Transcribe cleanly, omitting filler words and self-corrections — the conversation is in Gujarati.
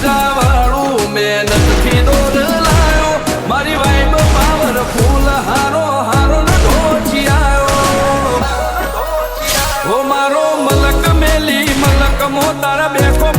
હીરા વાળું મહેનતથી દોર લાયો મારી વાઈબ પાવર ફૂલ હારો હારો ઢોચી આયો ઓ મારો મલક મેલી મલક મો તારા બેકો